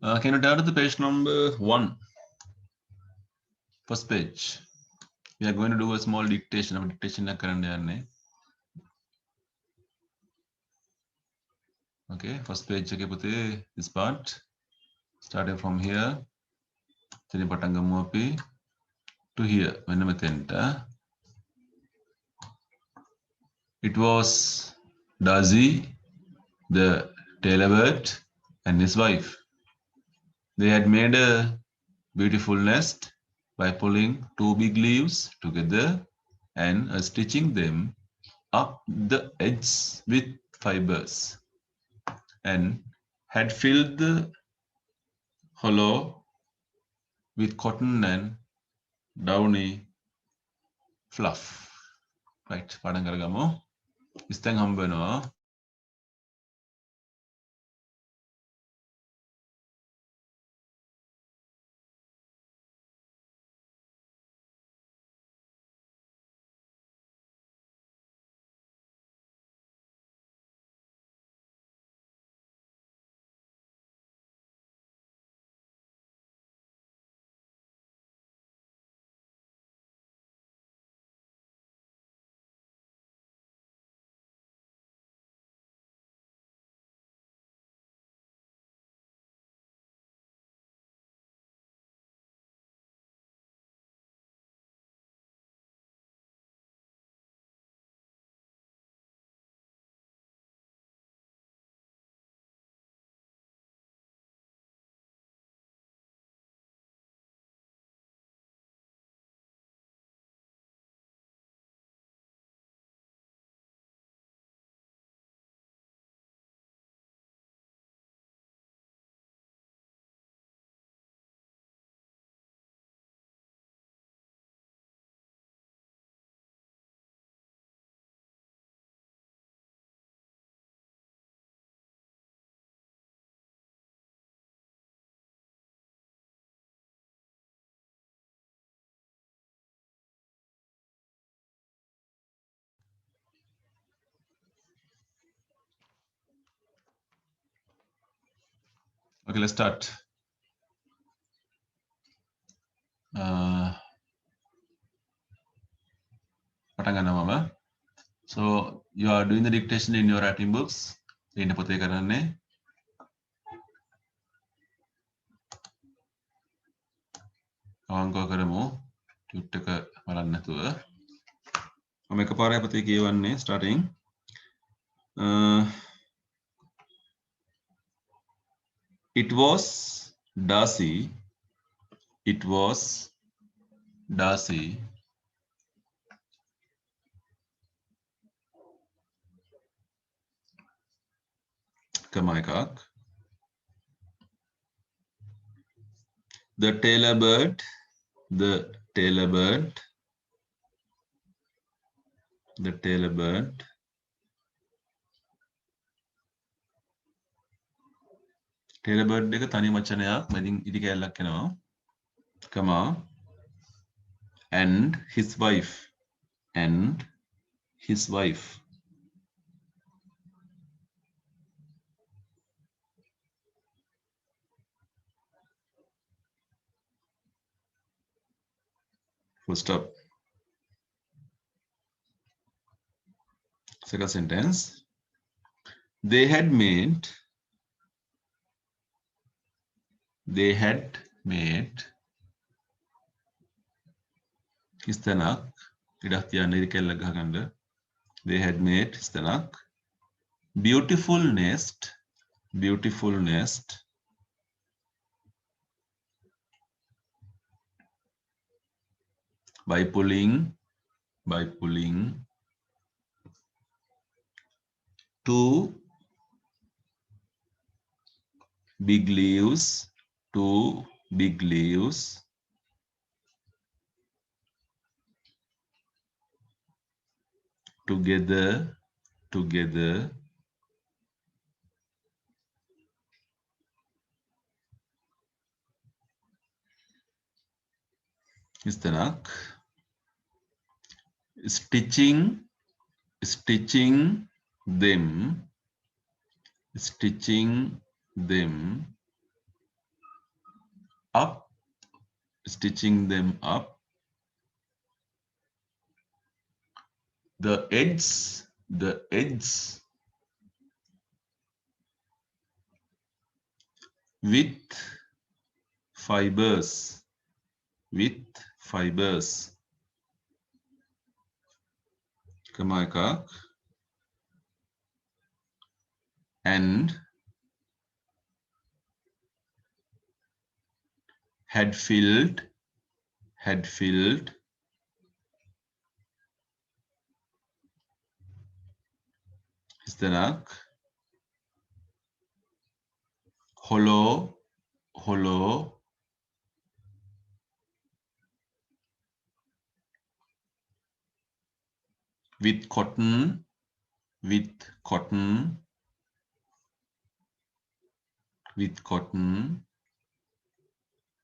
Can you turn to the page number 1? First page. We are going to do a small dictation. Okay, first page. This part. Starting from here. To here. It was Dazi, the tailor bird, and his wife. They had made a beautiful nest by pulling 2 big leaves together and stitching them up the edges with fibers, and had filled the hollow with cotton and downy fluff. Right, padang karagamo. Istang hambano. Okay, let's start. Patangana mama. So you are doing the dictation in your writing books. Ini putih karane. Angko karamu. Tuttaka malan natua. Ame kapara putih kiwan starting. It was Darcy. It was Darcy. Kamaikak. The tailor bird. The tailor bird. The tailor bird. Tailor bird deka tani macanayak. Mading idi kaya lakkena. Kama. And his wife. And his wife. Full stop. Second sentence. They had made istanak. They had made istanak. Beautiful nest by pulling 2 big leaves together istanak. Stitching them up, stitching them up. The edges with fibers, kama ekak, and had filled histenak hollow with cotton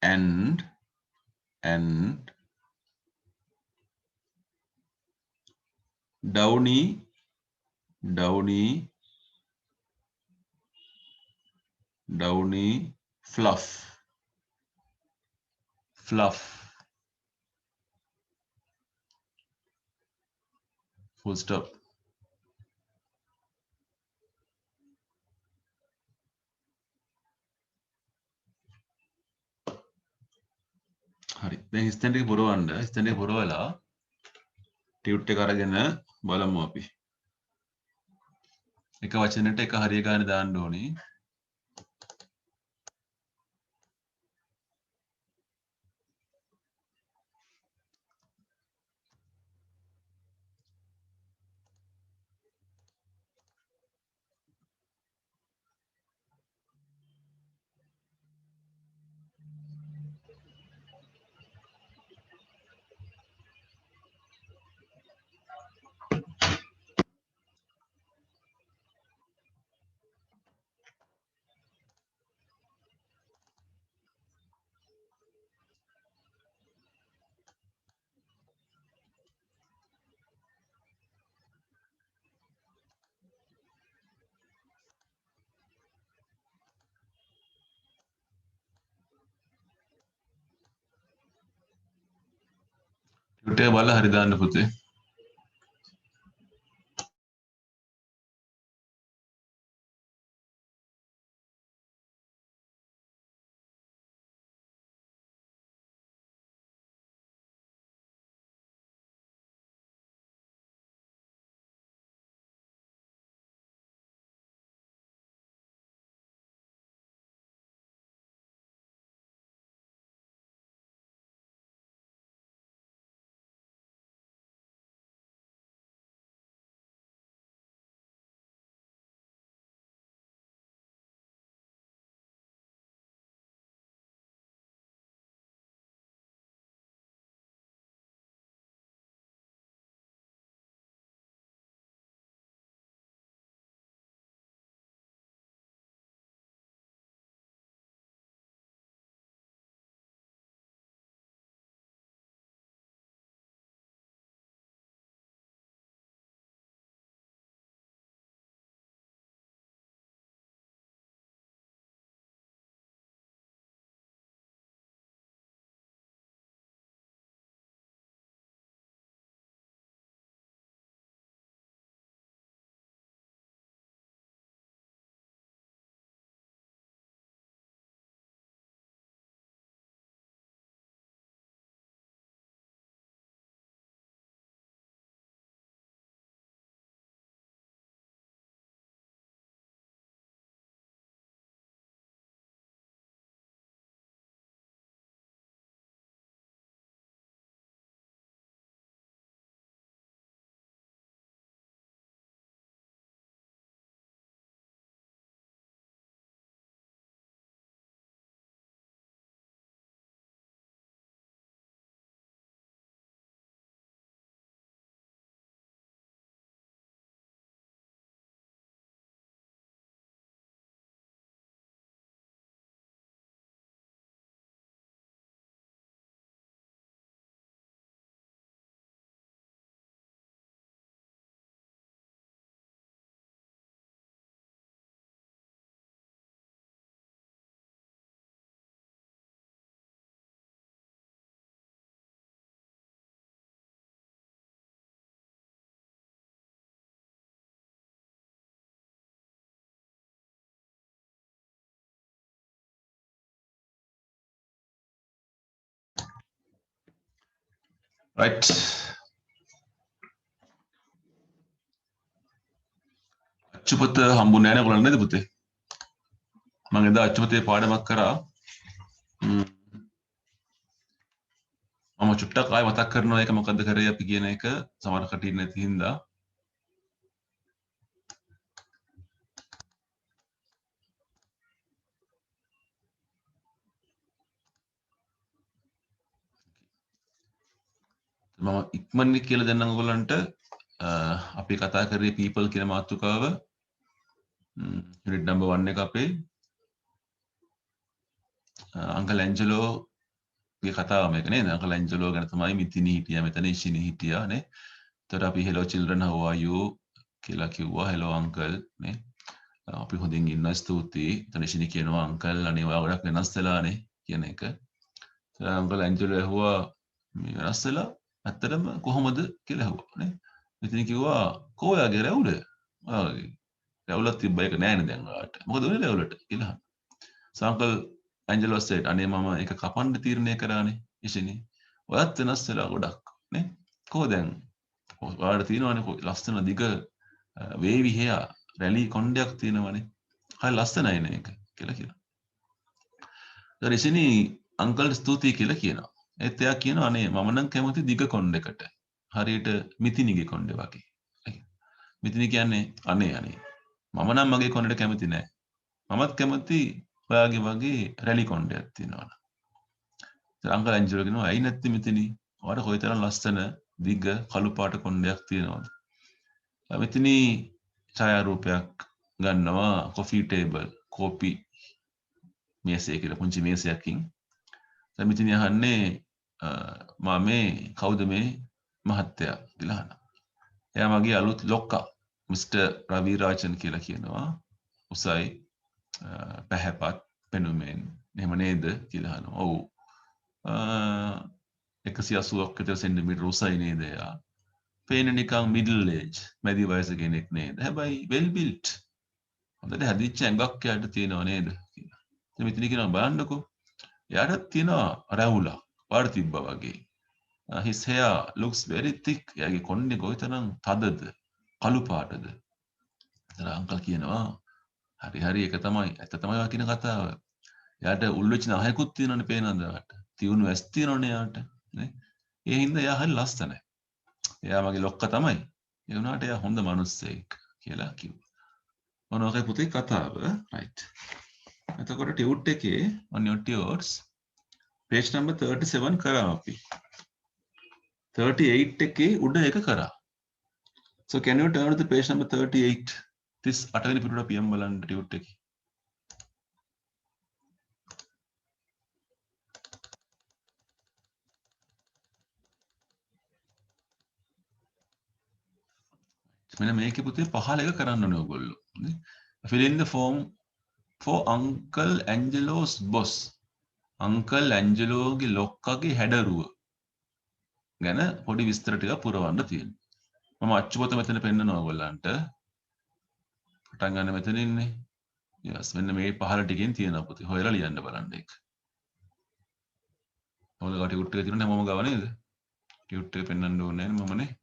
and downy fluff. Full stop. හරි. දැන් හිස්තැන් ටික පුරවන්න. හිස්තැන් ටික පුරවලා tute එක අරගෙන බලමු අපි. එක වචනෙට එක හරිය ගානේ දාන්න ඕනි. ටියුට් එක බලලා හරි දාන්න පුතේ. right. අච්චුපත හම්බුනේ නැහැ නේ ඔයගොල්ලන් නේද පුතේ? මම එදා අච්චුපතේ පාඩමක් කරා. මම චුට්ටක් ආයෙ මතක් කරනවා ඒක මොකද්ද කරේ අපි කියන එක සමහර කටින් නැති හින්දා. මම ඉක්මනින් කියලා දෙන්නම් ඔයගොල්ලන්ට අපි කතා කරේ people කියන මාතෘකාව යුනිට් නම්බර් 1 එක අපේ අංකල් ඇන්ජලෝ ගේ කතාව මේක නේද? අංකල් ඇන්ජලෝ ගැන තමයි මිතිනි හිටියා මෙතන ඉෂිනි හිටියා නේ. එතකොට අපි hello children how are you කියලා කිව්වා hello uncle නේ. අපි හොඳින් ඉන්නවා ස්තුතියි. එතන ඉෂිනි කියනවා අංකල් අනේ ඔයා ගොඩක් වෙනස් වෙලානේ කියන එක. අංකල් ඇන්ජලෝ ඇහුවා මේ වෙනස් වෙලා ඇත්තටම කොහොමද කියලා ඇහුවා නේ. ඉතින් කිව්වා කෝ ඔයාගේ රැවුල? ඔයාගේ රැවුලක් තිබ්බ එක නෑනේ දැන් ඔයාට. මොකද උනේ රැවුලට කියලා. අංකල් ඇන්ජලෝ said අනේ මම ඒක කපන්න තීරණය කරානේ ඉෂිනි. ඔයත් වෙනස් වෙලා ගොඩක් නේ. කෝ දැන් ඔයාලට තියෙනවනේ ලස්සන දිග වේවි හෙයා රැලි කොණ්ඩයක් තියෙනවනේ. හරි ලස්සනයි නේ ඒක කියලා කියනවා. ඊට ඉෂිනි අංකල් ස්තුතියි කියලා කියනවා. ඒත් එයා කියනවා අනේ මම නම් කැමති දිග කොණ්ඩයකට. හරියට මිතිනිගේ කොණ්ඩේ වගේ. මිතිනි කියන්නේ අනේ මම නම් මගේ කොණ්ඩේට කැමති නෑ. මමත් කැමති ඔයාගේ වගේ රැලි කොණ්ඩයක් තියෙනවා. අංකල් ඇන්ජලෝ කියනවා ඇයි නැත්තේ මිතිනි? ඔයාට කොයිතරම් ලස්සන දිග කළු පාට කොණ්ඩයක් තියෙනවද? මෙතනි ඡායාරූපයක් ගන්නවා කොෆි ටේබල් කෝපි මේසය කියලා පුංචි මේසයකින්. දැන් මෙතන අහන්නේ මම මේ කවුද මේ මහත්තයා කියලා අහනවා. එයා මගේ අලුත් ලොක්කා මිස්ටර් රවිරාජන් කියලා කියනවා. උසයි පැහැපත් පෙනුමෙන් එහෙම නේද කියලා අහනවා. ඔව්. 180ක් විතර සෙන්ටිමීටර උසයි නේද එයා. පේන නිකන් මිඩල් ඒජ් මැදි වයස කෙනෙක් නේද? හැබැයි වෙල් බිල්ට්. හොඳට හැදිච්ච ඇඟක් යාට තියෙනව නේද කියලා. ඉතින් මෙතන කියනවා බලන්නකෝ. එයාට තියෙනවා රැවුලක්. පාට තිබ්බා වගේ. his hair looks very thick. එයාගේ කොණ්ඩේ කොයිතරම් තදද? කළු පාටද? ඉතින් අංකල් කියනවා හරි ඒක තමයි. ඇත්ත තමයි ඔයා කියන කතාව. එයාට උල් වෙච්ච නහයකුත් තියෙනවනේ පේනවද ඔයාට? තියුණු ඇස් තියෙනවනේ එයාට. නේ? ඒ හින්දා එයා හරි ලස්සනයි. එයා මගේ ලොක්කා තමයි. ඒ වුණාට එයා හොඳ මිනිස්සෙක් කියලා කිව්වා. මොනවාගේ පුතේ කතාව right. එතකොට ටියුට් එකේ on your tutors page number 37 කරා අපි. 38 එකේ උඩ එක කරා. So can you turn to the page number 38? 38 වෙනි පිටුවට PM බලන්න ටියුට් එකේ. මෙන්න මේකේ පුතේ 15 එක කරන්න ඕනේ ඔයගොල්ලෝ. Fill in the form for Uncle Angelo's boss. Uncle Angeloගේ ලොක්කගේ හැඩරුව ගැන පොඩි විස්තර ටිකක් පුරවන්න තියෙනවා. මම අච්චුපත මෙතන පෙන්නනවා ඔයගොල්ලන්ට. පටන් ගන්න මෙතන ඉන්නේ. yes මෙන්න මේ 15 ටිකෙන් තියෙනවා පුතේ. හොයලා ලියන්න බලන්න ඒක. ඔයාලා ටියුට් එක තියෙනවා හැමෝම ගාව නේද? ටියුට් එක පෙන්වන්න ඕනේ නෑනේ මමනේ.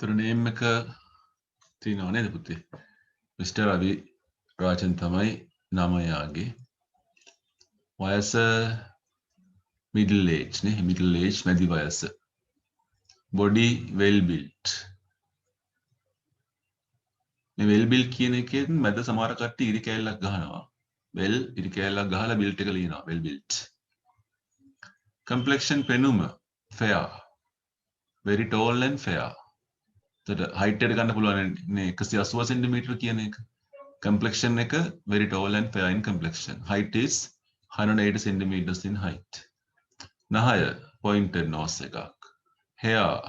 තොර නේම් එක තියෙනව නේද පුතේ? මිස්ටර් රවි රාජන් තමයි නම යාගේ. වයස middle age නේ, middle age මැදි වයස. body well built. මේ well built කියන එකෙන් මැද සමහර කට්ටිය ඉරි කෑල්ලක් ගහනවා. well ඉරි කෑල්ලක් ගහලා built එක ලියනවා. well built. complexion පෙනුම fair. very tall and fair. එතකොට height එක ගන්න පුළුවන් නේ 180 cm කියන එක. complexion එක very tall and fair in complexion. Height is 180 centimeters in height. නහය pointed nose එකක්. Hair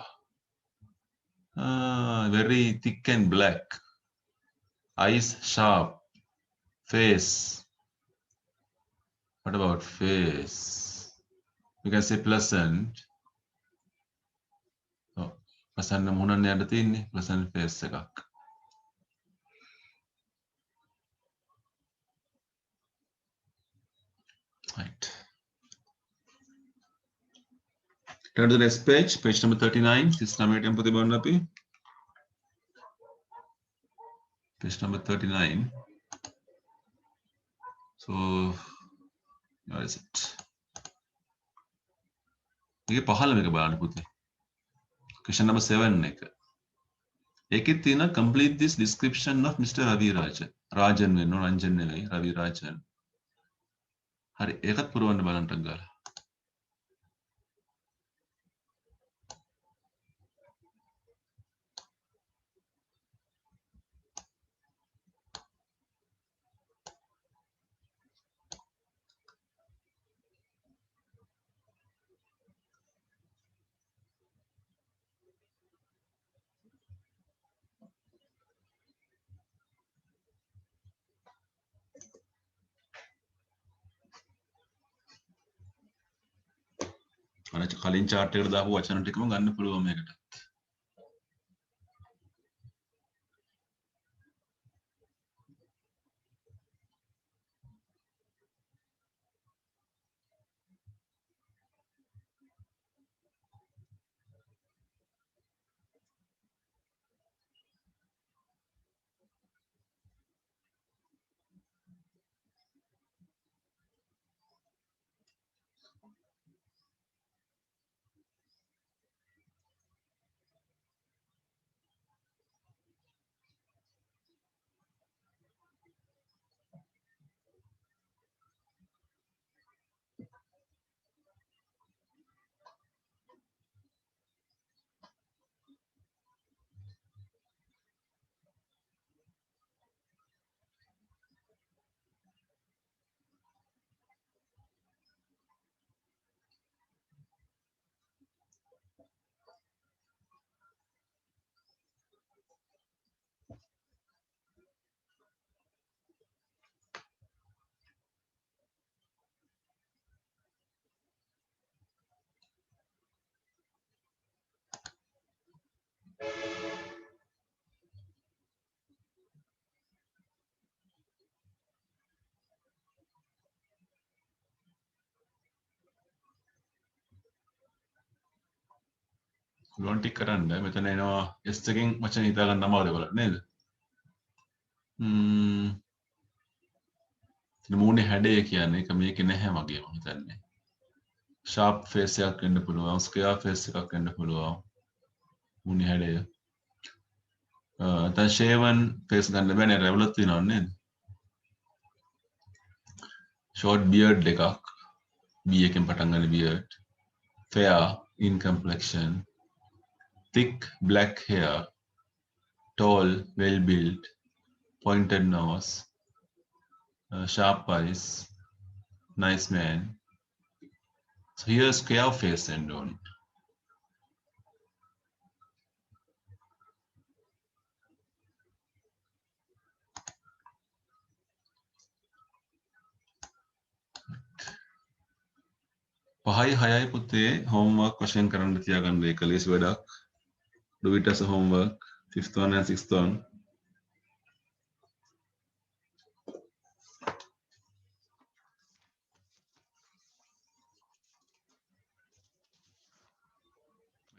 very thick and black. Eyes sharp. Face. What about face? You can say pleasant. Oh, ප්‍රසන්න මුහුණක් යට තියෙන්නේ. pleasant face එකක්. Right. Turn to the next page, page number 39. Systematic and Putibanapi. Page number 39. So, where is it? ये पहला मेरे बारे में Question number 7 එක. ඒකෙත් තියෙන complete this description of Mr. Ravi Rajan. Rajan වෙන්න රංජන් නෙවෙයි Ravi Rajan. හරි ඒකත් පුරවන්න බලන්න ගාලා. අර කලින් chart එකට දාපු වචන ටිකම ගන්න පුළුවන් මේකට. පුළුවන් ටික කරන්න. මෙතන එනවා S එකෙන් වචන හිතා ගන්න අමාරු බලන්න නේද? මූණේ හැඩය කියන්නේ ඒක මේකේ නැහැ වගේ මම හිතන්නේ. sharp face එකක් වෙන්න පුළුවන්, square face එකක් වෙන්න පුළුවන්. මූණේ හැඩය. දැන් shaven face ගන්න බෑනේ රැවුලක් තියෙනව නේද? short beard එකක්. B එකෙන් පටන් ගන්න beard. fair in complexion. thick black hair. tall, well built, pointed nose, sharp eyes, nice man. So here's square face and on. පහයි හයයි පුතේ homework වශයෙන් කරන්න තියාගන්න ඒක ලේසි වැඩක්. Do it as a homework, 5th one and 6th one.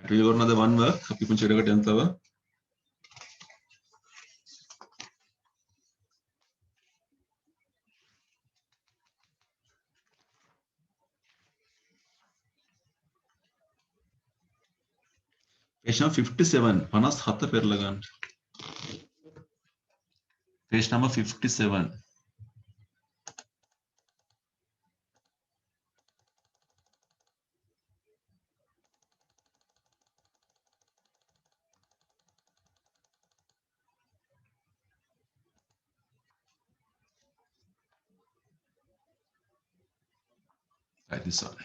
Do you got another one work? අපි පුංචි වැඩකට යන්න තව. page number 57 57 පෙරලා ගන්න. page number 57. Right, this one.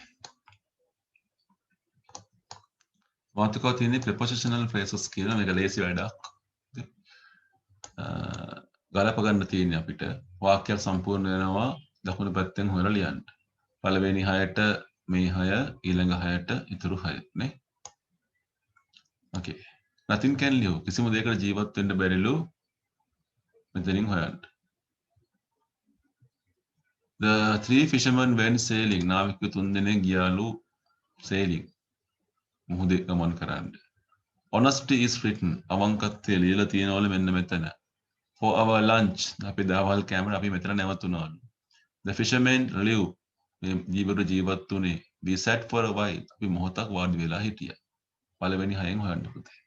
වාචකව තියෙන්නේ prepositional phrases කියලා මේක ලේසි වැඩක්. ගලප ගන්න තියෙන්නේ අපිට වාක්‍යයක් සම්පූර්ණ වෙනවා දකුණු පැත්තෙන් හොයලා ලියන්න. පළවෙනි 6ට මේ 6 ඊළඟ 6ට ඉතුරු 6 නේ. Okay. nothing can live. කිසිම දෙයකට ජීවත් වෙන්න බැරිලු මෙතනින් හොයන්න. The three fishermen went sailing. නාවිකයෝ තුන් දෙනෙක් ගියාලු sailing. මුහුදේ ගමන් කරන්න. Honesty is written. අවංකත්වය ලියලා තියෙනවලු මෙන්න මෙතන. For our lunch. අපි දවල් කෑමට අපි මෙතන නැවතුණාලු. The fishermen live. මේ ජීවරු ජීවත් වුණේ. We sat for a while. අපි මොහොතක් වාඩි වෙලා හිටියා. පළවෙනි 6න් හොයන්න පුතේ.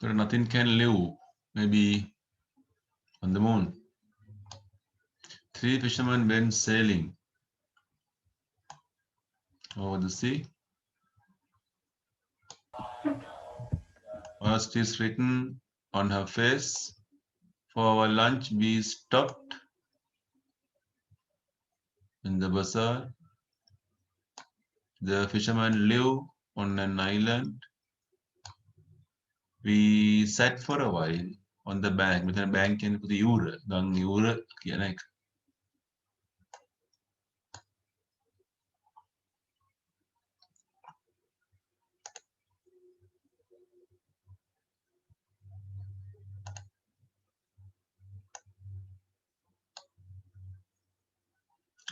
But nothing can live. Maybe on the moon. Three fishermen went sailing over the sea. Honesty is written on her face. For our lunch, we stopped in the bazaar. The fishermen live on an island. We sat for a while on the bank. With a bank and the Ura, gang Ura, like.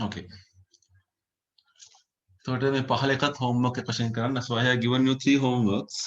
Okay. So मैं पहले का homework के question करना. So I have given you 3 homeworks.